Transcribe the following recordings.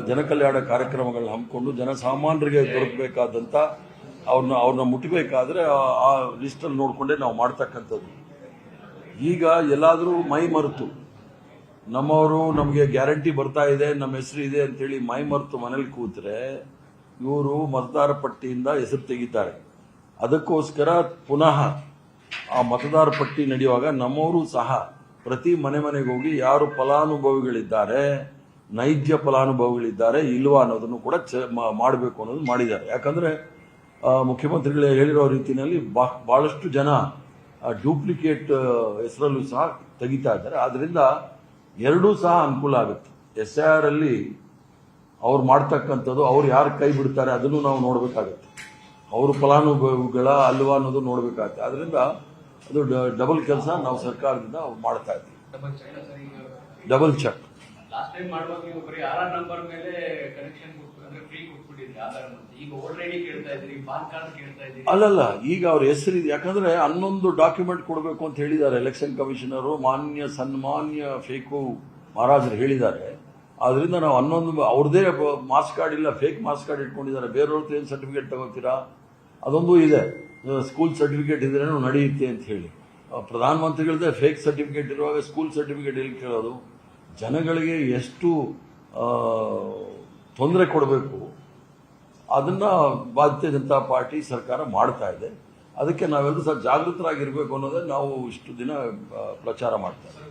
ಜನಕಲ್ಯಾಣ ಕಾರ್ಯಕ್ರಮಗಳನ್ನ ಹಮ್ಮಿಕೊಂಡು ಜನಸಾಮಾನ್ಯರಿಗೆ ದೊರಕಬೇಕಾದಂಥ ಅವ್ರನ್ನ ಮುಟ್ಟಬೇಕಾದ್ರೆ ಆ ಲಿಸ್ಟಲ್ಲಿ ನೋಡಿಕೊಂಡೇ ನಾವು ಮಾಡ್ತಕ್ಕಂಥದ್ದು. ಈಗ ಎಲ್ಲಾದರೂ ಮೈ ಮರೆತು ನಮ್ಮವರು ನಮಗೆ ಗ್ಯಾರಂಟಿ ಬರ್ತಾ ಇದೆ, ನಮ್ಮ ಹೆಸರು ಇದೆ ಅಂತೇಳಿ ಮೈ ಮರೆತು ಮನೇಲಿ ಕೂತ್ರೆ ಇವರು ಮತದಾರ ಪಟ್ಟಿಯಿಂದ ಹೆಸರು ತೆಗಿತಾರೆ. ಅದಕ್ಕೋಸ್ಕರ ಪುನಃ ಆ ಮತದಾರ ಪಟ್ಟಿ ನಡೆಯುವಾಗ ನಮ್ಮವರು ಸಹ ಪ್ರತಿ ಮನೆಗೆ ಹೋಗಿ ಯಾರು ಫಲಾನುಭವಿಗಳಿದ್ದಾರೆ, ನೈಜ ಫಲಾನುಭವಿಗಳಿದ್ದಾರೆ ಇಲ್ವಾ ಅನ್ನೋದನ್ನು ಕೂಡ ಮಾಡಬೇಕು ಅನ್ನೋದು ಮಾಡಿದ್ದಾರೆ. ಯಾಕಂದ್ರೆ ಮುಖ್ಯಮಂತ್ರಿಗಳು ಹೇಳಿರೋ ರೀತಿಯಲ್ಲಿ ಬಹಳಷ್ಟು ಜನ ಡೂಪ್ಲಿಕೇಟ್ ಹೆಸರಲ್ಲೂ ಸಹ ತೆಗಿತಾ ಇದ್ದಾರೆ. ಆದ್ರಿಂದ ಎರಡೂ ಸಹ ಅನುಕೂಲ ಆಗುತ್ತೆ. SIR ಅಲ್ಲಿ ಅವ್ರು ಮಾಡ್ತಕ್ಕಂಥದ್ದು, ಅವ್ರು ಯಾರು ಕೈ ಬಿಡ್ತಾರೆ ಅದನ್ನು ನಾವು ನೋಡಬೇಕಾಗತ್ತೆ, ಅವರು ಫಲಾನುಭವಿಗಳ ಅಲ್ವಾ ಅನ್ನೋದು ನೋಡಬೇಕಾಗತ್ತೆ. ಆದ್ರಿಂದ ಅದು ಡಬಲ್ ಕೆಲಸ ನಾವು ಸರ್ಕಾರದಿಂದ ಮಾಡ್ತಾ ಇದ್ದೀವಿ. Double check. ಲಾಸ್ಟ್ ಟೈಮ್ ಮಾಡುವಾಗ ನೀವು ಬರೀ ಆಧಾರ್ ನಂಬರ್ ಮೇಲೆ ಕನೆಕ್ಷನ್ ಅಂದ್ರೆ ಫ್ರೀ ಕೊಟ್ಬಿಟ್ಟಿದ್ರಿ ಆಧಾರ್ ನಂಬರ್. ಈಗ ವೋಟರ್ ಐಡಿ ಕೇಳ್ತಾ ಇದ್ರಿ, ಪಾನ್ ಕಾರ್ಡ್ ಕೇಳ್ತಾ ಇದ್ರಿ. ಅಲ್ಲಲ್ಲ, ಈಗ ಅವ್ರ ಹೆಸರಿದೆ. ಯಾಕಂದ್ರೆ 11 ಡಾಕ್ಯುಮೆಂಟ್ ಕೊಡಬೇಕು ಅಂತ ಹೇಳಿದ್ದಾರೆ ಎಲೆಕ್ಷನ್ ಕಮಿಷನರು, ಸನ್ಮಾನ್ಯ ಫೇಕು ಮಹಾರಾಜರು ಹೇಳಿದ್ದಾರೆ. ಆದ್ರಿಂದ ನಾವು 11 ಅವ್ರದೇ ಮಾರ್ಕ್ಸ್ ಕಾರ್ಡ್ ಇಲ್ಲ, ಫೇಕ್ ಮಾರ್ಕ್ಸ್ ಕಾರ್ಡ್ ಇಟ್ಕೊಂಡಿದ್ದಾರೆ. ಬೇರೆಯವ್ರದ್ದು ಏನು ಸರ್ಟಿಫಿಕೇಟ್ ತಗೋತೀರಾ? ಅದೊಂದು ಇದೆ, ಸ್ಕೂಲ್ ಸರ್ಟಿಫಿಕೇಟ್ ಇದ್ರೇನು ನಡೆಯುತ್ತೆ ಅಂತ ಹೇಳಿ. ಪ್ರಧಾನಮಂತ್ರಿಗಳದ್ದೇ ಫೇಕ್ ಸರ್ಟಿಫಿಕೇಟ್ ಇರುವಾಗ ಸ್ಕೂಲ್ ಸರ್ಟಿಫಿಕೇಟ್ ಎಲ್ಲಿ ಕೇಳೋದು? ಜನಗಳಿಗೆ ಎಷ್ಟು ತೊಂದರೆ ಕೊಡಬೇಕು ಅದನ್ನ ಭಾರತೀಯ ಜನತಾ ಪಾರ್ಟಿ ಸರ್ಕಾರ ಮಾಡ್ತಾ ಇದೆ. ಅದಕ್ಕೆ ನಾವೆಲ್ಲರೂ ಸಹ ಜಾಗೃತರಾಗಿರ್ಬೇಕು ಅನ್ನೋದೇ ನಾವು ಇಷ್ಟು ದಿನ ಪ್ರಚಾರ ಮಾಡ್ತಾ ಇದ್ದೀವಿ.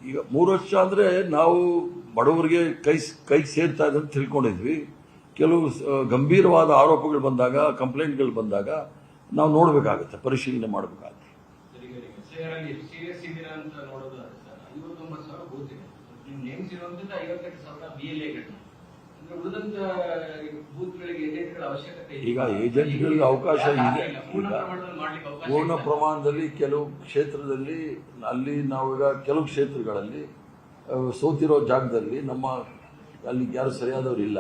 ಈಗ 3 ವರ್ಷ ಅಂದ್ರೆ ನಾವು ಬಡವರಿಗೆ ಕೈ ಸೇರ್ತಾ ಇದೆ ಅಂತ ತಿಳ್ಕೊಂಡಿದ್ವಿ. ಕೆಲವು ಗಂಭೀರವಾದ ಆರೋಪಗಳು ಬಂದಾಗ, ಕಂಪ್ಲೇಂಟ್ಗಳು ಬಂದಾಗ ನಾವು ನೋಡಬೇಕಾಗುತ್ತೆ, ಪರಿಶೀಲನೆ ಮಾಡಬೇಕಾಗುತ್ತೆ. ಈಗ ಏಜೆಂಟ್ಗಳಿಗೆ ಅವಕಾಶ ಇದೆ. ಈಗ ಪೂರ್ಣ ಪ್ರಮಾಣದಲ್ಲಿ ಕೆಲವು ಕ್ಷೇತ್ರದಲ್ಲಿ ಅಲ್ಲಿ ನಾವೀಗ ಕೆಲವು ಕ್ಷೇತ್ರಗಳಲ್ಲಿ ಸೋತಿರೋ ಜಾಗದಲ್ಲಿ ನಮ್ಮ ಅಲ್ಲಿ ಯಾರು ಸರಿಯಾದವರು ಇಲ್ಲ,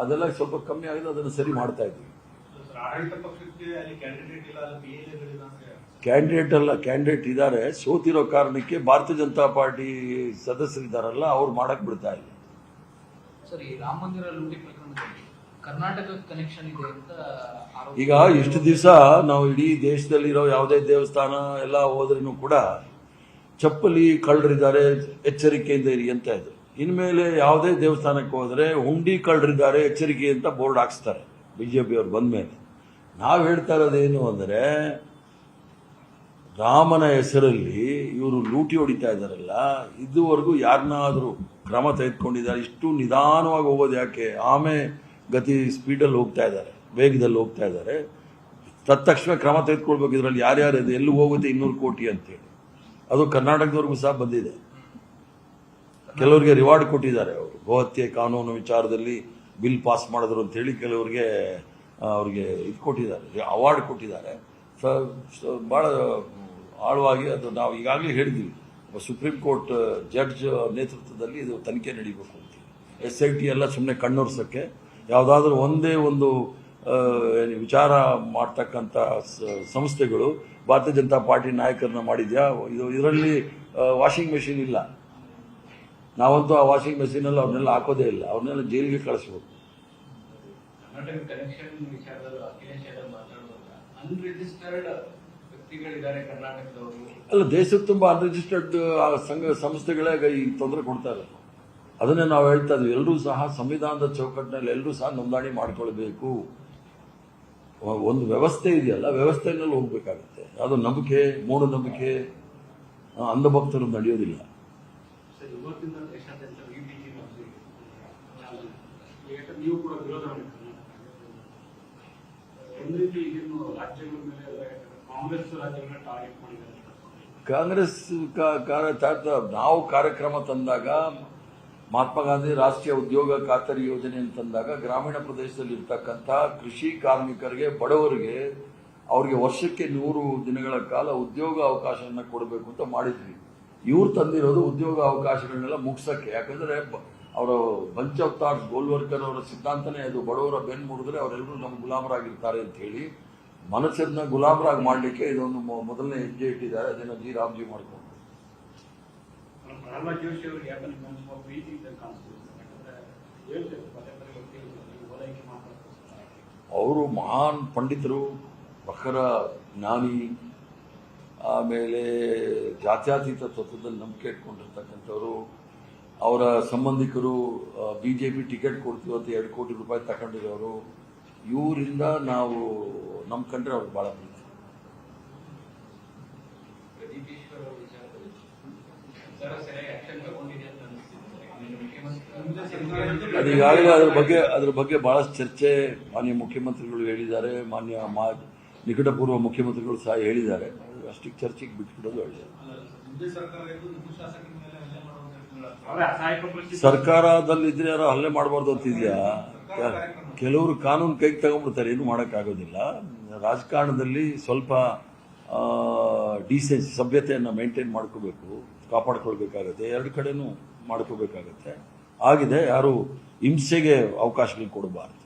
ಅದೆಲ್ಲ ಸ್ವಲ್ಪ ಕಮ್ಮಿ ಆಗಿದೆ, ಅದನ್ನು ಸರಿ ಮಾಡ್ತಾ ಇದ್ದೀವಿ. ಕ್ಯಾಂಡಿಡೇಟ್ ಇದ್ದಾರೆ, ಸೋತಿರೋ ಕಾರಣಕ್ಕೆ ಭಾರತೀಯ ಜನತಾ ಪಾರ್ಟಿ ಸದಸ್ಯರಿದ್ದಾರಲ್ಲ ಅವ್ರು ಮಾಡಕ್ ಬಿಡ್ತಾ ಇಲ್ಲ. ಸರ್, ಈ ರಾಮ ಮಂದಿರ ಲೂಟಿ ಪ್ರಕರಣದಲ್ಲಿ ಕರ್ನಾಟಕ ಕನೆಕ್ಷನ್ ಇದೆ ಅಂತ ಈಗ ಇಷ್ಟು ದಿವಸ ನಾವು ಇಡೀ ದೇಶದಲ್ಲಿರೋ ಯಾವುದೇ ದೇವಸ್ಥಾನ ಎಲ್ಲ ಹೋದ್ರೂ ಕೂಡ ಚಪ್ಪಲಿ ಕಳ್ಳರಿದ್ದಾರೆ, ಎಚ್ಚರಿಕೆಯಿಂದ ಇರಿ ಅಂತ ಇದ್ರು. ಇನ್ಮೇಲೆ ಯಾವುದೇ ದೇವಸ್ಥಾನಕ್ಕೆ ಹೋದ್ರೆ ಹುಂಡಿ ಕಳ್ಳರಿದ್ದಾರೆ, ಎಚ್ಚರಿಕೆ ಅಂತ ಬೋರ್ಡ್ ಹಾಕ್ಸ್ತಾರೆ ಬಿಜೆಪಿ ಅವ್ರು ಬಂದ ಮೇಲೆ. ನಾವು ಹೇಳ್ತಾ ಇರೋದೇನು ಅಂದ್ರೆ, ರಾಮನ ಹೆಸರಲ್ಲಿ ಇವರು ಲೂಟಿ ಹೊಡಿತಾ ಇದ್ದಾರಲ್ಲ, ಇದುವರೆಗೂ ಯಾರನ್ನಾದ್ರೂ ಕ್ರಮ ತೆಗೆದುಕೊಂಡಿದ್ದಾರೆ? ಇಷ್ಟು ನಿಧಾನವಾಗಿ ಹೋಗೋದು ಯಾಕೆ? ಗತಿ ಸ್ಪೀಡಲ್ಲಿ ಹೋಗ್ತಾ ಇದ್ದಾರೆ, ವೇಗದಲ್ಲಿ ಹೋಗ್ತಾ ಇದ್ದಾರೆ. ತಕ್ಷಣ ಕ್ರಮ ತೆಗೆದುಕೊಳ್ಬೇಕು. ಇದರಲ್ಲಿ ಯಾರ್ಯಾರಿದೆ, ಎಲ್ಲಿ ಹೋಗುತ್ತೆ 200 ಕೋಟಿ ಅಂತೇಳಿ. ಅದು ಕರ್ನಾಟಕದವರೆಗೂ ಸಹ ಬಂದಿದೆ. ಕೆಲವರಿಗೆ ರಿವಾರ್ಡ್ ಕೊಟ್ಟಿದ್ದಾರೆ. ಅವರು ಗೋಹತ್ಯೆ ಕಾನೂನು ವಿಚಾರದಲ್ಲಿ ಬಿಲ್ ಪಾಸ್ ಮಾಡಿದ್ರು ಅಂತ ಹೇಳಿ ಕೆಲವರಿಗೆ ಅವ್ರಿಗೆ ಇದು ಕೊಟ್ಟಿದ್ದಾರೆ, ಅವಾರ್ಡ್ ಕೊಟ್ಟಿದ್ದಾರೆ. ಬಹಳ ಆಳವಾಗಿ ಅದು ನಾವು ಈಗಾಗಲೇ ಹೇಳಿದ್ವಿ. ಸುಪ್ರೀಂ ಕೋರ್ಟ್ ಜಡ್ಜ್ ನೇತೃತ್ವದಲ್ಲಿ ಇದು ತನಿಖೆ ನಡೀಬೇಕು ಅಂತ. SIT ಎಲ್ಲ ಸುಮ್ಮನೆ ಕಣ್ಣೊರ್ಸಕ್ಕೆ, ಯಾವುದಾದ್ರೂ ಒಂದೇ ಒಂದು ವಿಚಾರ ಮಾಡ್ತಕ್ಕಂಥ ಸಂಸ್ಥೆಗಳು ಭಾರತೀಯ ಜನತಾ ಪಾರ್ಟಿ ನಾಯಕರನ್ನ ಮಾಡಿದ್ಯಾ? ಇದರಲ್ಲಿ ವಾಷಿಂಗ್ ಮೆಷಿನ್ ಇಲ್ಲ. ನಾವಂತೂ ಆ ವಾಷಿಂಗ್ ಮೆಷಿನ್ ಅಲ್ಲಿ ಅವ್ರನ್ನೆಲ್ಲ ಹಾಕೋದೇ ಇಲ್ಲ, ಅವ್ರನ್ನೆಲ್ಲ ಜೈಲಿಗೆ ಕಳಿಸ್ಬೇಕು. ಕರ್ನಾಟಕ ಕನೆಕ್ಷನ್ ವಿಚಾರದಲ್ಲಿ ಅಖಿಲೇಶ್ ಯಾದವ್ ಮಾತಾಡುವಾಗ ಅನ್ರಿಜಿಸ್ಟರ್ಡ್ ವ್ಯಕ್ತಿಗಳಿದ್ದಾರೆ ಕರ್ನಾಟಕದವರು. ಅಲ್ಲ, ದೇಶದ ತುಂಬಾ ಅನ್ರಿಜಿಸ್ಟರ್ಡ್ ಸಂಸ್ಥೆಗಳೇ ಈ ತೊಂದರೆ ಕೊಡ್ತಾ ಇರೋದು. ಅದನ್ನೇ ನಾವು ಹೇಳ್ತಾ ಇದ್ವಿ, ಎಲ್ಲರೂ ಸಹ ಸಂವಿಧಾನದ ಚೌಕಟ್ಟಿನಲ್ಲಿ ಎಲ್ಲರೂ ಸಹ ನೋಂದಣಿ ಮಾಡ್ಕೊಳ್ಬೇಕು. ಒಂದು ವ್ಯವಸ್ಥೆ ಇದೆಯಲ್ಲ, ವ್ಯವಸ್ಥೆಯಲ್ಲಿ ಹೋಗ್ಬೇಕಾಗುತ್ತೆ. ಅದು ನಂಬಿಕೆ, ಮೂಢನಂಬಿಕೆ, ಅಂಧಭಕ್ತರು ನಡೆಯೋದಿಲ್ಲ. ನೀವು ಕೂಡ ವಿರೋಧ ಕಾಂಗ್ರೆಸ್ ನಾವು ಕಾರ್ಯಕ್ರಮ ತಂದಾಗ, ಮಹಾತ್ಮ ಗಾಂಧಿ ರಾಷ್ಟ್ರೀಯ ಉದ್ಯೋಗ ಖಾತರಿ ಯೋಜನೆ ಅಂತಂದಾಗ ಗ್ರಾಮೀಣ ಪ್ರದೇಶದಲ್ಲಿ ಇರ್ತಕ್ಕಂಥ ಕೃಷಿ ಕಾರ್ಮಿಕರಿಗೆ, ಬಡವರಿಗೆ, ಅವ್ರಿಗೆ ವರ್ಷಕ್ಕೆ 100 ದಿನಗಳ ಕಾಲ ಉದ್ಯೋಗ ಅವಕಾಶವನ್ನ ಕೊಡಬೇಕು ಅಂತ ಮಾಡಿದ್ವಿ. ಇವ್ರು ತಂದಿರೋದು ಉದ್ಯೋಗ ಅವಕಾಶಗಳನ್ನೆಲ್ಲ ಮುಗಿಸಕ್ಕೆ. ಯಾಕಂದ್ರೆ ಅವರ ಬಂಚ್ ಆಫ್ ಥಾಟ್ಸ್, ಗೋಲ್ವರ್ಕರ್ ಅವರ ಸಿದ್ಧಾಂತನೇ ಅದು, ಬಡವರ ಬೆನ್ನು ಮುಡಿದ್ರೆ ಅವರೆಲ್ಲರೂ ನಮ್ಮ ಗುಲಾಮರಾಗಿರ್ತಾರೆ ಅಂತ ಹೇಳಿ ಮನಸ್ಸನ್ನ ಗುಲಾಮರಾಗಿ ಮಾಡಲಿಕ್ಕೆ ಇದೊಂದು ಮೊದಲನೇ ಹೆಜ್ಜೆ ಇಟ್ಟಿದ್ದಾರೆ. ಅದನ್ನ ರಾಮ್ಜಿ ಮಾಡ್ಕೊಂಡು ಪ್ರಹ್ಲಾದ್ ಜೋಶಿ ಅವರಿಗೆ ಯಾಕೆ ನಿಮ್ಮ ಪ್ರೀತಿ ಅಂತ ಕಾಣಿಸ್ತಿದೆ? ಯಾಕಂದ್ರೆ ಹೇಳ್ತೇವೆ ಪದೇ ಪದೇ ಗೊತ್ತಿಲ್ಲ ಓಲೈಕೆ ಮಾತಾಡ್ತಾರೆ. ಅವರು ಮಹಾನ್ ಪಂಡಿತರು, ಪ್ರಖರ ಜ್ಞಾನಿ, ಆಮೇಲೆ ಜಾತ್ಯತೀತ ತತ್ವದಲ್ಲಿ ನಂಬಿಕೆ ಇಟ್ಕೊಂಡಿರ್ತಕ್ಕಂಥವ್ರು. ಅವರ ಸಂಬಂಧಿಕರು ಬಿಜೆಪಿ ಟಿಕೆಟ್ ಕೊಡ್ತೀವಿ ಅಂತ 2 ಕೋಟಿ ರೂಪಾಯಿ ತಗೊಂಡಿರೋರು. ಇವರಿಂದ ನಾವು ನಂಬ್ಕೊಂಡ್ರೆ ಅವ್ರಿಗೆ ಭಾಳ ಪ್ರೀತಿ. ಪ್ರದೀಪೇಶ್ವರ್ ಅವರ ವಿಚಾರದಲ್ಲಿ ಸರ್ಕಾರ ಸರಿಯಾಗಿ ಆಕ್ಷನ್ ತಗೊಂಡಿದೆ ಅಂತ ಅನಿಸ್ತಿದೆ. ಅದು ಈಗಾಗಲೇ ಅದ್ರ ಬಗ್ಗೆ ಬಹಳಷ್ಟು ಚರ್ಚೆ ಮಾನ್ಯ ಮುಖ್ಯಮಂತ್ರಿಗಳು ಹೇಳಿದ್ದಾರೆ, ನಿಕಟಪೂರ್ವ ಮುಖ್ಯಮಂತ್ರಿಗಳು ಸಹ ಹೇಳಿದ್ದಾರೆ. ಅಷ್ಟಕ್ಕೆ ಚರ್ಚೆಗೆ ಬಿಟ್ಬಿಡೋದು ಒಳ್ಳೆಯದು. ಸರ್ಕಾರದಲ್ಲಿದ್ರೆ ಯಾರೋ ಹಲ್ಲೆ ಮಾಡಬಾರ್ದು ಅಂತಿದ್ಯಾ? ಕೆಲವರು ಕಾನೂನು ಕೈಗೆ ತಗೊಂಡ್ಬಿಡ್ತಾರೆ, ಏನು ಮಾಡೋಕ್ಕಾಗೋದಿಲ್ಲ. ರಾಜಕಾರಣದಲ್ಲಿ ಸ್ವಲ್ಪ ಡಿಸೆನ್ಸಿ, ಸಭ್ಯತೆಯನ್ನು ಮೇಂಟೈನ್ ಮಾಡ್ಕೋಬೇಕು, ಕಾಪಾಡ್ಕೊಳ್ಬೇಕಾಗತ್ತೆ. 2 ಕಡೆನೂ ಮಾಡ್ಕೋಬೇಕಾಗತ್ತೆ. ಆಗಿದೆ, ಯಾರು ಹಿಂಸೆಗೆ ಅವಕಾಶಗಳು ಕೊಡಬಾರ್ದು.